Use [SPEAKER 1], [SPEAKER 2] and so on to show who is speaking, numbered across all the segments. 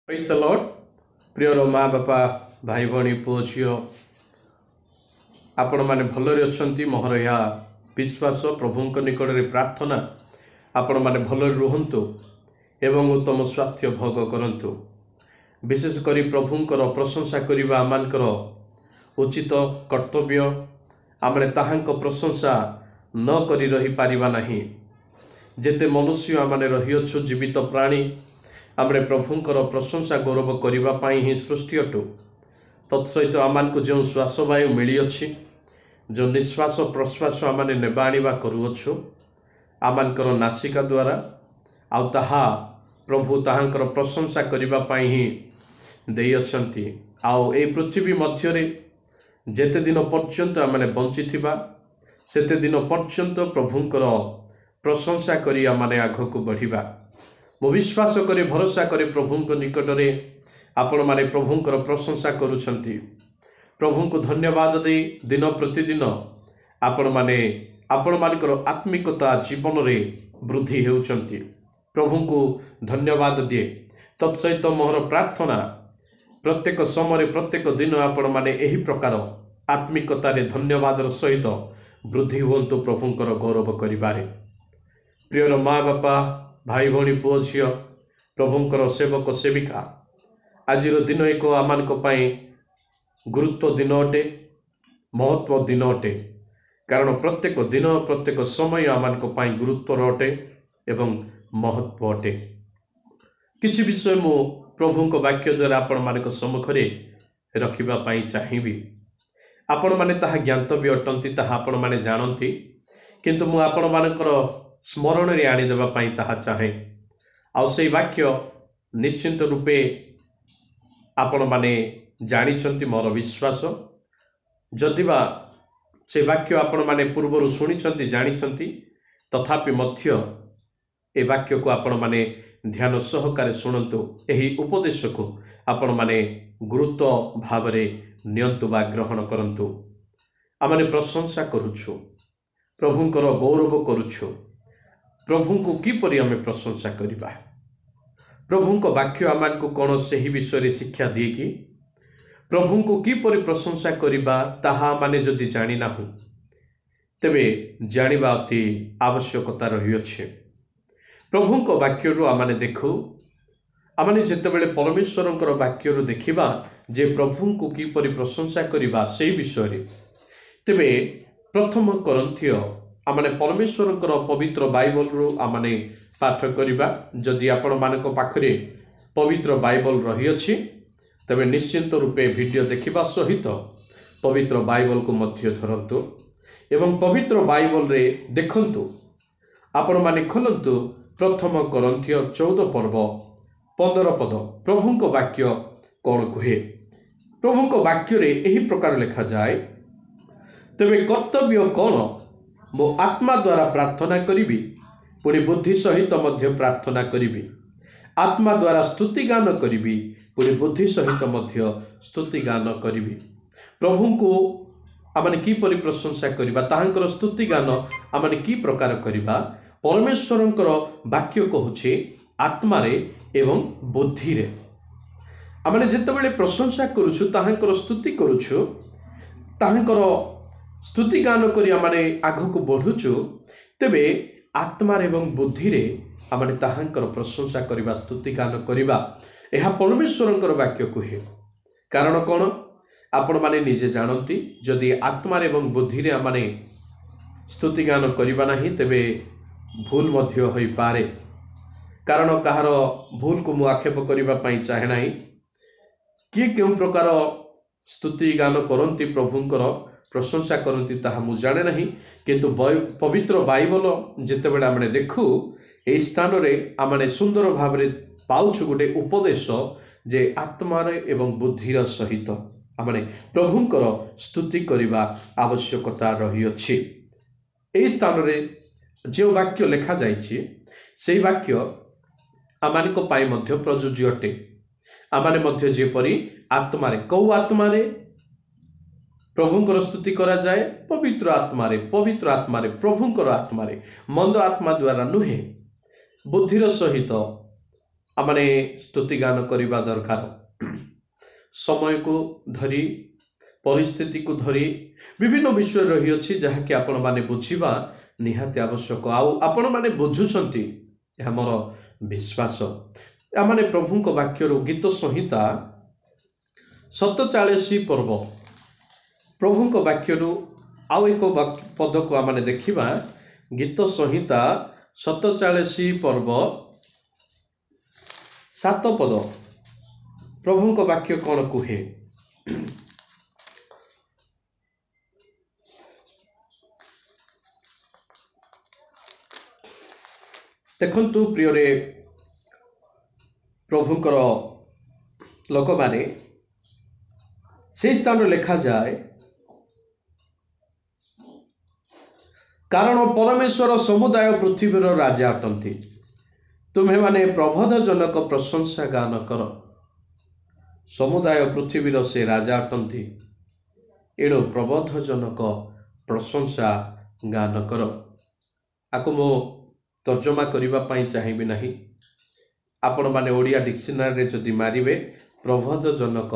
[SPEAKER 1] Praise the Lord. प्रिय माँ बापा भाई भौणी पुओ झील आपण मैंने भलरे अच्छी मोहर यह विश्वास प्रभु निकट में प्रार्थना आपण मैंने भलरे रुहतु एवं उत्तम स्वास्थ्य भोग करंतु। विशेषकर प्रभुंकर प्रशंसा करने आमर उचित कर्तव्य। आमने ताहांक प्रशंसा न करी रही पारिबा नहीं। जेते मनुष्य आमने रहीअछु जीवित प्राणी आमने प्रभुंकर प्रशंसा गौरव करने ही सृष्टि अटु। तत्सहित आमान को जो श्वासवायु मिली अच्छी जो निश्वास प्रश्वास आमने नेबा आनिबा करुअछु आमानकर नासिका द्वारा आउ ताहा प्रभु ताहांकर प्रशंसा करने ही देई अछंती। आउ ए पृथ्वी मध्यरे जेते दिन पर्यंत आमने बंचिथिबा सेते दिन पर्यंत प्रभुंकर प्रशंसा करी आमने आगको बढ़िबा। मो विश्वास करे भरोसा करे प्रभु निकट में आपण माने प्रभुंकर प्रशंसा करुछंती। प्रभु को धन्यवाद दे दिन प्रतिदिन आपण माने आपण मानकर आत्मिकता जीवन रे वृद्धि हेउछंती। प्रभु को धन्यवाद दिए। तत्सहित मोहर प्रार्थना प्रत्येक समय प्रत्येक दिन आपण माने एही प्रकार आत्मिकतार धन्यवादर सहित वृद्धि हुंतु प्रभुंकर गौरव करिबारे। प्रियर माँ बापा भाई भौणी पुओ झील प्रभुंकर सेवक सेविका आज दिन एक आमान गुरुत्व दिन अटे, महत्व दिन अटे। कारण प्रत्येक दिन प्रत्येक समय आमान गुरुत्व अटे एवं महत्व अटे। किछि विषय मु प्रभु वाक्य द्वारा आपण मान सम्मुखें रखा चाहिए। आपण माने ताहा ज्ञात भी अटंती ताहा आपण माने जानती, किंतु मु आपण मानकर स्मरण रे आनीदेवा ताहा चाहे। आउ से वाक्य निश्चिंत रूपे आपण माने जानिछंती मोर विश्वास। जदिबा से वाक्य आपण माने पूर्वरु सुनिछंती जानिछंती तथापि मध्य ए वाक्य को आपण माने ध्यान सहकारे सुनंतु। एही उपदेश को आपण माने गुरुत्व भावरे नियंतु बा ग्रहण करंतु। आमने प्रशंसा करुछु, प्रभुंकर गौरव करुछु। प्रभु को किपरि आमे प्रशंसा करिबा? प्रभु को वाक्य आमान को कौन से ही विषय शिक्षा दिए कि प्रभु को किपरि प्रशंसा करिबा ताहा माने जदि जानि नाहु तेबे जानिबा अति आवश्यकता रही अछि। प्रभु को वाक्य रु आमाने देखु आमाने जेतेबेले परमेश्वरंकर वाक्य रु देखिबा जे प्रभु को किपरि प्रशंसा करिबा से विषय रे तेबे प्रथम कोरिन्थिय आमने परमेश्वरंकर पवित्र बाइबल रु आमने पाठ करिबा। जदि आपण मानक पाखरे पवित्र बाइबल रही अछि तबे निश्चिंत रूपे वीडियो देखिबा सहित पवित्र बाइबल को मध्य धरंतु एवं पवित्र बाइबल रे देखंतु। आपण माने खोलंतु प्रथम कोरिन्थिय 14 पर्व 15 पद। प्रभु को वाक्य कौन कहे? प्रभु को वाक्य रे एही प्रकार लिखा जाए, तबे कर्तव्य कौन? मो आत्मा द्वारा प्रार्थना करिबी, पुणी बुद्धि सहित मध्य प्रार्थना करिबी। आत्मा द्वारा स्तुति गान करिबी, पुणी बुद्धि सहित मध्य स्तुति गान करिबी। प्रभु को आमने की परि प्रशंसा करिबा, ताहांकर स्तुति गान आमने की प्रकार करिबा? परमेश्वरंकर वाक्य कहूछि आत्मा रे एवं बुद्धि रे। आमने जेतेबेले प्रशंसा करूछु, ताहांकर स्तुति करूछु, ताहांकर स्तुति गान करी आमने आगु को बढ़ुछु, तेबे आत्मा एवं बुद्धि रे आमने ताहांकर प्रशंसा करिबा, स्तुति गान करिबा। एहा परमेश्वरंकर वाक्य कहे। कारण कौन? आपण माने निजे जानती जदि आत्मा एवं बुद्धि रे आमने स्तुति गान करिबा नाही तेबे भूल मध्य होई पारे। कारण कहार भूल को मु आक्षेप करिबा पई चाहे नाही। किए केउ प्रकार स्तुति गान करंती, प्रभुंकर प्रशंसा करती ताहा मु जाने नहीं, किंतु पवित्र बाइबल जेतेबेले आमने देखु ए स्थान रे आमने सुंदर भाव रे पाउछु गोटे उपदेश जे आत्मा रे एवं बुद्धिर सहित आमने प्रभुंकर स्तुति करिबा आवश्यकता रही अछि। ए स्थान रे जो वाक्य लिखा जाइछि सेही वाक्य आमानक पाई मध्य प्रयोज्य अटे। आमाने मध्य जेपरि आत्मा रे कौ आत्मा रे प्रभुंकर स्तुति करा जाए, पवित्र आत्मा रे प्रभुंकर आत्मा रे, मंद आत्मा द्वारा नुहे, बुद्धिर सहित आमने स्तुति गान करवा दरकार। समय को धरी परिस्थिति को धरी विभिन्न विषय रही अछि जहाँकि आपण माने बुझिबा निहाती आवश्यक। आपण माने बुझुछंती यह मोर विश्वास। आमने प्रभु को वाक्य गीत संहिता 47 पर्व प्रभु को वाक्य आउ एक पद को आमने देखिबा। गीत संहिता 47 पर्व 7 पद प्रभु को वाक्य कौन कुहे। देखंतु प्रिय प्रभुंकर लोक माने से स्थान लिखा जाए, कारण परमेश्वर समुदाय पृथ्वीर राजा अटंती, तुम्हें माने प्रबोध जनक प्रशंसा गान कर। समुदाय पृथ्वीर से राजा अटंती, एणु प्रबोध जनक प्रशंसा गान कर। आको मो तर्जमा करने चाहिए नहीं। आपण माने ओडिया डिक्शनरी जदि मारिबे प्रबोध जनक,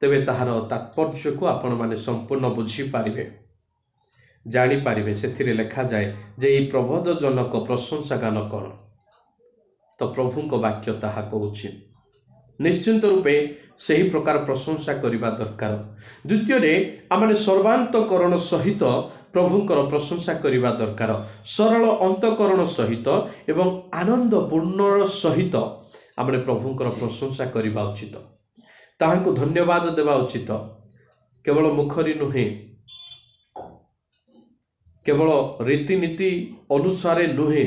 [SPEAKER 1] तेबे ताहार तात्पर्य को आपण माने संपूर्ण बुझी पारिबे, जानी पारिबे। सेथिरे लिखा जाए जे ई प्रबोध जनक प्रशंसा गान कौन, तो प्रभु को वाक्य ताहा कहूछि। निश्चिंत रूपे सही प्रकार प्रशंसा करने दरकार। द्वितीय आमने सर्वांतकरण सहित प्रभुंकर प्रशंसा करने दरकार। सरल अंतकरण सहित एवं आनंदपूर्ण सहित आमने प्रभुंकर प्रशंसा करने उचित, ताहांको धन्यवाद देवा उचित। केवल मुखरी नुहे, केवल रीतिनीति अनुसार नुहे,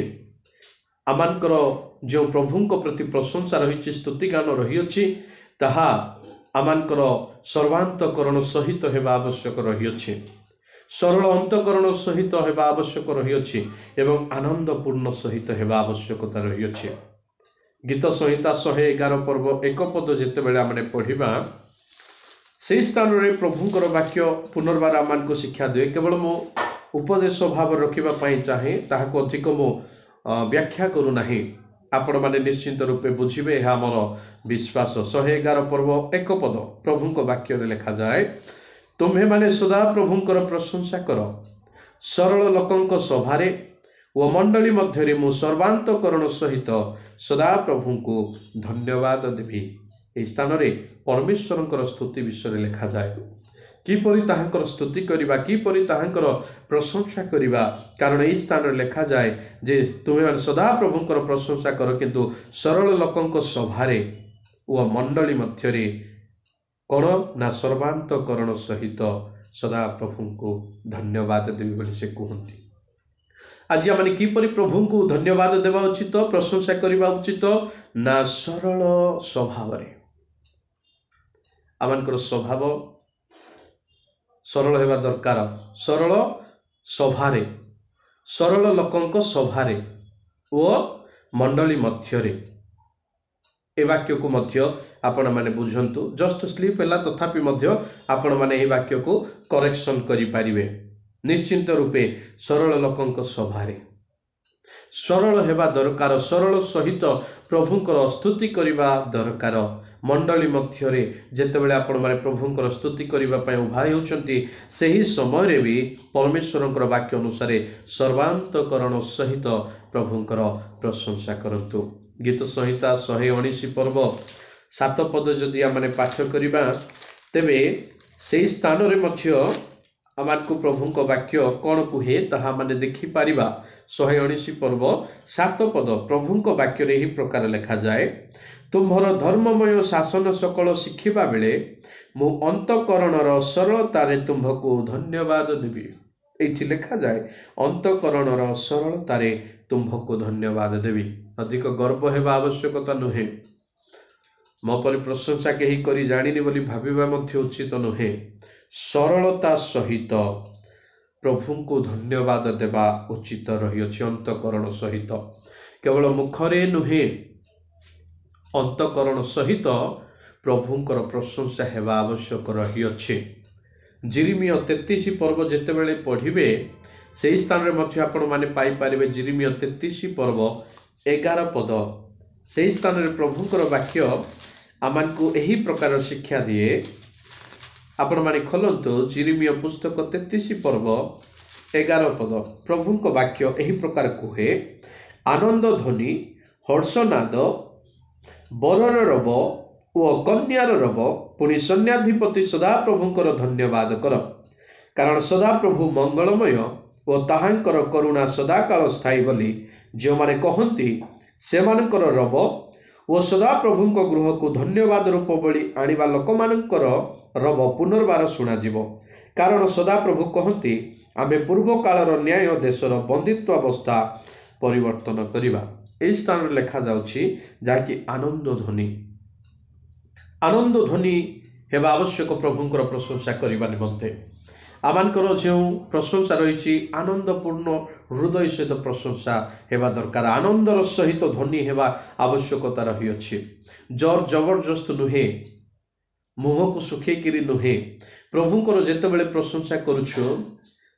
[SPEAKER 1] आमानकर जो प्रभु को प्रति प्रशंसा रही, स्तुति गान रही, ताहा आमानकर सर्वांतकरण सहित हेबा आवश्यक रही, सरल अंतकरण सहित हेबा आवश्यक रही एवं आनंदपूर्ण सहित हेबा आवश्यकता रही। गीत संहिता 111 पर्व 1 पद जितेबाला आमने पढ़िबा, से स्थान रे प्रभुंकर वाक्य पुनर्बार आमान को शिक्षा दिए। केवल मो उपदेश भाव रखिबा पई चाहे, ताहाको अधिक मो व्याख्या करू नाही। आपण माने निश्चिंत रूपे बुझिबे, यह आमर विश्वास। 111 पर्व 1 पद प्रभु को वाक्य लिखा जाए, तुम्हें माने सदा प्रभुंकर प्रशंसा कर, सरल लोकंक सभारे व मंडली मध्य मु सर्वांतकरण सहित सदा प्रभु को धन्यवाद देवी। ए स्थान रे परमेश्वरंकर स्तुति विषय लिखा जाए, किपरि ताहांकर स्तुति करिबा, किपरि ताहांकर प्रशंसा करिबा। कारण ए स्थान रे लिखा जाए जे तुम्हें सदा प्रभुंकर प्रशंसा कर, किंतु सरल लोकंक सभारे व मंडली मध्य कौन ना सर्वांतकरण सहित सदा प्रभु को धन्यवाद देवी बोली से कहते। आज आम किपरि प्रभु को धन्यवाद देवा उचित, प्रशंसा करवा उचित ना सरल स्वभाव। आमर स्वभाव सरल होगा दरकार। सरल सभारे, सरल लोकंक सभारे ओ मंडली मध्यरे, ए वाक्य को मध्य आपण माने बुझंतु। जस्ट स्लीप है तथापि मध्य आपण माने ए वाक्य को करेक्शन करि पारिबे। निश्चिंत रूपे सरल लोकंक सभारे सरल हेबा दरकार, सरल सहित प्रभुंकर स्तुति करिबा दरकार। मंडली मध्यरे जेतेबेले आपण माने प्रभुंकर स्तुति करिबा पय उभा होउचंती, सही समय रे भी परमेश्वरंकर वाक्य अनुसार सर्वांतकरण सहित प्रभुंकर प्रशंसा करंतु। गीत संहिता 119 पर्व 7 पद जदि आमने पाठ करिबा, तेबे से स्थान रे मध्य आमको प्रभु को वाक्य कौन कुहे ताहा माने देखि पारिबा। 119 पर्व 7 पद प्रभु को वाक्य रे ही प्रकार लिखा जाए, तुम्हर धर्ममय शासन सकल शिखिबा बेले मु अंतकरणर सरलतारे तुम्भको धन्यवाद देवी। एठी लिखा जाए अंतकरणर सरलतारे तुम्भको धन्यवाद देवी। अधिक गर्व हेबा आवश्यकता नुहे, मो परि प्रशंसा केही करी जानिनी बोली भाबिबा मध्य उचित नुहे। सरलता सहित प्रभु को धन्यवाद देवा उचित रही अछि। अंतकरण सहित, केवल मुखरे नुहे, अंतकरण सहित प्रभुंकर प्रशंसा हेबा आवश्यक रही अछि। जिरिमिय 33 पर्व जेतेबेले पढ़िबे, से स्थान रे मध्य आपण माने पाई पारिबे। जिरिमिय 33 पर्व 11 पद से स्थान में प्रभुंकर वाक्य आमको यही प्रकार शिक्षा दिए। आपण माने खोलंतु यिर्मयाह पुस्तक 33 पर्व 11 पद। प्रभुंक वाक्य यही प्रकार कहे, आनंद ध्वनि, हर्षनाद, बरर रब और कन्यार रब, पुणी सैन्याधिपति सदा प्रभुंकर धन्यवाद कर, कारण सदा प्रभु मंगलमय और ताहांकर करुणा सदाकाल स्थायी बोली जो माने कहती सेमानकर रब और सदा प्रभुंक गृह को धन्यवाद रूप बलि आनिबा लोकमानकर रब पुनर्बार शुणाजिवो, कारण सदा प्रभु कहती आमे पूर्व कालर न्याय देशर बंदित्वावस्था परिवर्तन करिबा। एई स्थान रे लिखा जाउछि जाकि आनंद ध्वनि। आनंद ध्वनि हेबा आवश्यक प्रभुंकर प्रशंसा करिबा निमंते। आमानकर जो प्रशंसा रही आनंदपूर्ण हृदय सहित प्रशंसा हेबा दरकार। आनंदर सहित ध्वनि हेबा आवश्यकता रही अछि। जोर जबरदस्त नुहे, मुह को सुखेकिरी नुहे। प्रभुंकर जेतेबेले प्रशंसा करुछु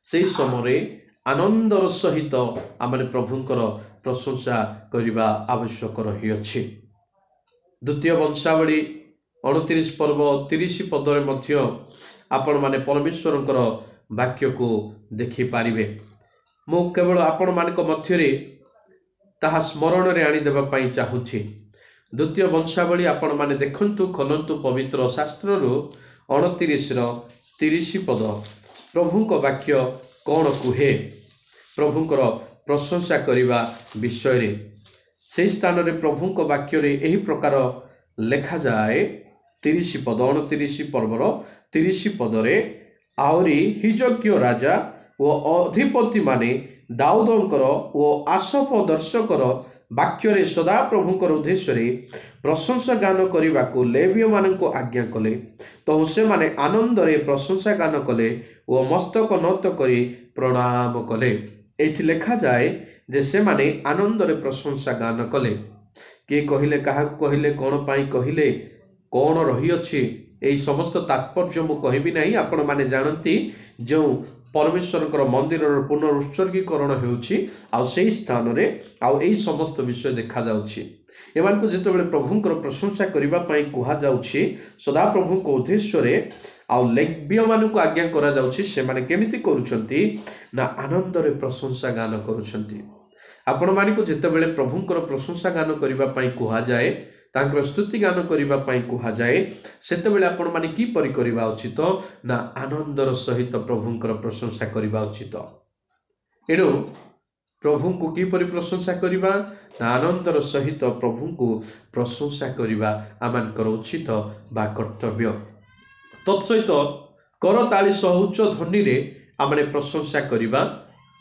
[SPEAKER 1] से समय आनंदर सहित आमने प्रभुंकर प्रशंसा करिबा आवश्यक रही अछि। द्वितीय वंशावली 29 पर्व 30 पदरे मध्य आपण माने परमेश्वरंकर वाक्य को देखि पारिबे। मो केवल आपण मानक मध्यरे ताहा स्मरण रे आनी देबा पई चाहूछि। द्वितीय वंशावली आपण माने देखंतु, खोलंतु पवित्र शास्त्र रु 29 रो 30 पद। प्रभुंक वाक्य कौन कुहे प्रभुंकर प्रशंसा करिबा विषय रे। से स्थान रे प्रभुंक वाक्य रे एही प्रकार लेखा जाए 30 पद 29 पर्वर 30 पदरे, आहरी हिजक्य राजा ओ अधिपति माने दाऊदंकर ओ आसफ दर्शकर वाक्य सदा प्रभुंकर उद्देश्य प्रशंसा गान करने को लेवीय मानक आज्ञा कले, तो से माने आनंद रे प्रशंसा गान कले ओ मस्तक नत करी प्रणाम कले। एठी लेखा जाए जे से माने आनंद रे प्रशंसा गान कले। किए कहिले, कहा कहिले, कौन पाई कहिले, कौन रही अछि, एई समस्त तात्पर्य मु कहबी नहीं। आपण माने जानती जो परमेश्वरकर मंदिर पुनरुत्सर्गीकरण होउछि आ सेई स्थान रे आ एई समस्त विषय देखा जाउछि। एमान को जेतेबेले प्रभुंकर प्रशंसा करिबा पई कुहा जाउछि, सदा प्रभुंक उद्देश्य रे आ लेव्य मानक आज्ञा करा जाउछि। से माने केमिति करूछंती ना आनंद रे प्रशंसा गान करूछंती। आपण मानिको जेतेबेले प्रभुंकर प्रशंसा गान करिबा पई कुहा जाए, तांकर स्तुति गान करिबा पई कुहा जाए, सेतेबेले आपण माने की परि करिबा उचित ना आनंदर सहित प्रभुंकर प्रशंसा करिबा उचित। एणु प्रभु को की परि प्रशंसा करिबा ना आनंदर सहित प्रभु को प्रशंसा करिबा आमानकर उचित बा कर्तव्य। तत्सहित करताली सह उच्च ध्वनि रे आमने प्रशंसा करिबा,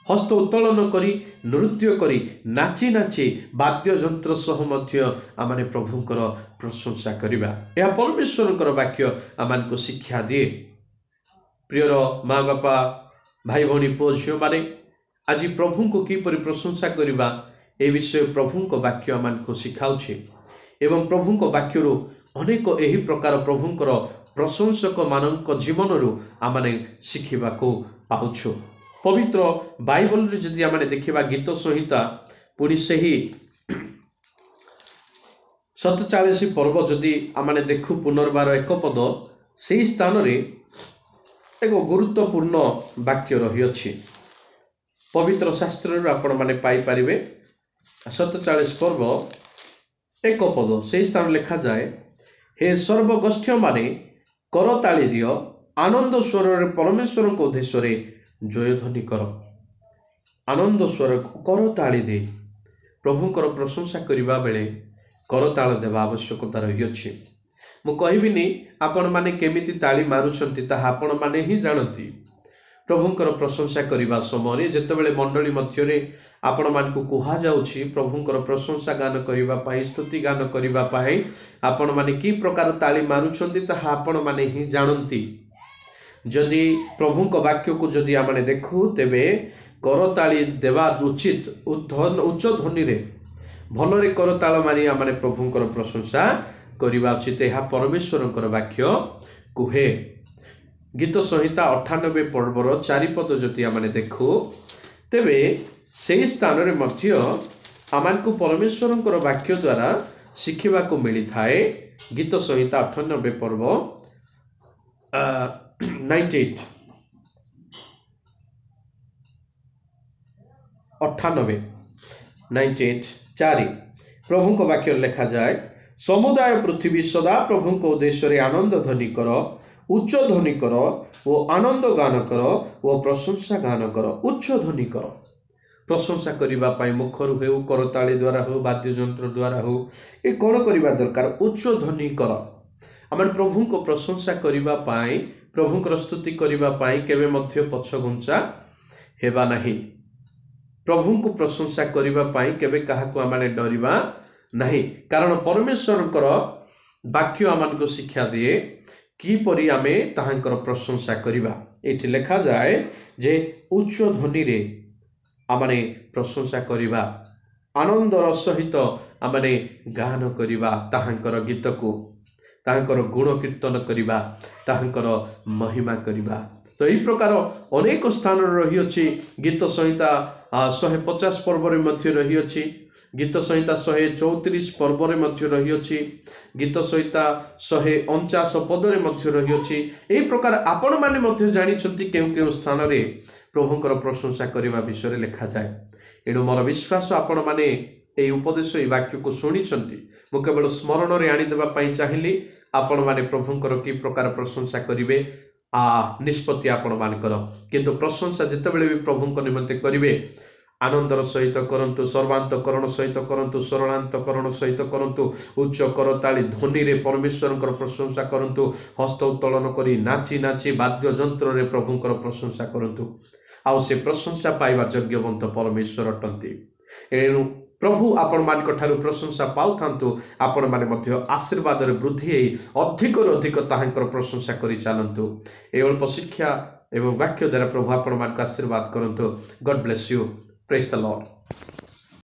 [SPEAKER 1] हस्त उत्तोलन करी नृत्य करी नाची नाची वाद्य जंत्र सह मध्य आमने प्रभुंकर प्रशंसा करिबा। यह परमेश्वरंकर वाक्य आमान को शिक्षा दिए। प्रियर माँ बापा, भाई भौणी, पुओ झियो माने आज प्रभु को किपरि प्रशंसा करिबा ए विषय प्रभुंक वाक्य आमान को शिखाउछि। एवं प्रभुंक वाक्यरु अनेक एही प्रकार प्रभुंकर प्रशंसक मानक जीवन रु आमाने शिखिबा को पाउछु। पवित्र बाइबल रे जदि आमाने देखिबा गीत संहिता पुणी सही 47 पर्व जदि आमाने देखु पुनर्बार 1 पद, से स्थान रे एक गुरुत्वपूर्ण वाक्य रही अछि। पवित्र शास्त्र रे आपण माने पाई परिबे 47 पर्व 1 पद, से स्थान लिखा जाए, हे सर्वगोष्ठी माने करताली दियो, आनंद स्वर रे परमेश्वर को उद्देश्य रे जयध्वनि कर। आनंद स्वर करताली दे प्रभुंकर प्रशंसा करिबा बेले करताल देवा आवश्यकता रही अछि। मु कहबिनी आपण माने केमिति ताली मारुछंती ताहा आपण माने ही जानती। प्रभुंकर प्रशंसा करिबा समय जेतेबेले मंडली मध्यरे आपण मानकु कुहा जाउछि प्रभुंकर प्रशंसा गान करिबा पई, स्तुति गान करिबा पई आपण माने की प्रकार ताली मारुछंती ताहा आपण माने ही जानती। जदि प्रभुंक वाक्य को जदि आमने देखु तेबे करताली देवा उचित, उच्च ध्वनि रे भलरे करताल मारी आमने प्रभुंकर प्रशंसा करिबा उचित। यह परमेश्वरंकर वाक्य कुहे। गीत संहिता 98 पर्वर 4 पद जदि आमने देखु तेबे से स्थान रे मध्य आमानकु परमेश्वरंकर वाक्य द्वारा शिखा मिली थाए। गीत संहिता 98 पर्व 98 4 प्रभु को वाक्य लिखा जाए, समुदाय पृथ्वी सदा प्रभु को उद्देश्य आनंद ध्वनि कर, उच्च ध्वनि कर वो आनंद गान कर वो प्रशंसा गान कर। उच्च ध्वनि कर, प्रशंसा करने मुखर हो, करताली द्वारा हो, वाद्ययंत्र द्वारा हो, ये कौन करवा दरकार? उच्च ध्वनि कर। आम प्रभु को प्रशंसा करने, प्रभुंकर स्तुति करने केवे मध्य पछघुंचा हेबा नहीं। प्रभु को प्रशंसा करने केवे काहाकू आमने डरिबा नहीं, कारण परमेश्वर वाक्य आमान को शिक्षा दिए किपरि आमे ताहांकर प्रशंसा करिबा। एठी लिखा जाए जे उच्च ध्वनि रे आमने प्रशंसा करिबा, आनंदर सहित आमने गान करिबा, ताहांकर गीत को, ताहांकर गुण कीर्तन करिबा, ताहांकर महिमा करिबा। तो यही प्रकार अनेक स्थान रही अच्छी। गीत संहिता 150 पर्व मध्य रही अच्छी, गीत संहिता 134 पर्व मध्य रही अच्छी, गीत संहिता 149 पदरे मध्य रही अच्छी। यही प्रकार आपण माने मध्य जानिछंती केउ केउ स्थान रे प्रभुंकर प्रशंसा करने विषय लिखा जाए। एणु मोर विश्वास आपण माने ये उपदेश ये वाक्य को शुणी, मु केवल स्मरण में आनीदेवाई चाहिए। आपण माने प्रभुंकर कि प्रकार प्रशंसा करेंगे निष्पत्ति आपण मानकर, किंतु प्रशंसा जितेबाला भी प्रभुंक निमंते करेंगे आनंदर सहित करंतु, सर्वांतकरण सहित करंतु, सरलांतकरण सहित करंतु, उच्च करताली ध्वनि रे परमेश्वर प्रशंसा करंतु, हस्त उत्तोलन करी नाची नाची वाद्य जंत्र रे प्रभुंकर प्रशंसा करंतु। आउ से प्रशंसा पाइबा योग्यवंत परमेश्वर अटंती। एणु प्रभु आपण मान ठारू प्रशंसा पाउ थांतु, आपण माने मध्य आशीर्वाद रे वृद्धि अधिक अधिक ताहांकर प्रशंसा करी चालंतु। ए अल्प शिक्षा एवं वाक्य द्वारा प्रभु आपण मान आशीर्वाद करंतु। God bless you. Praise the Lord.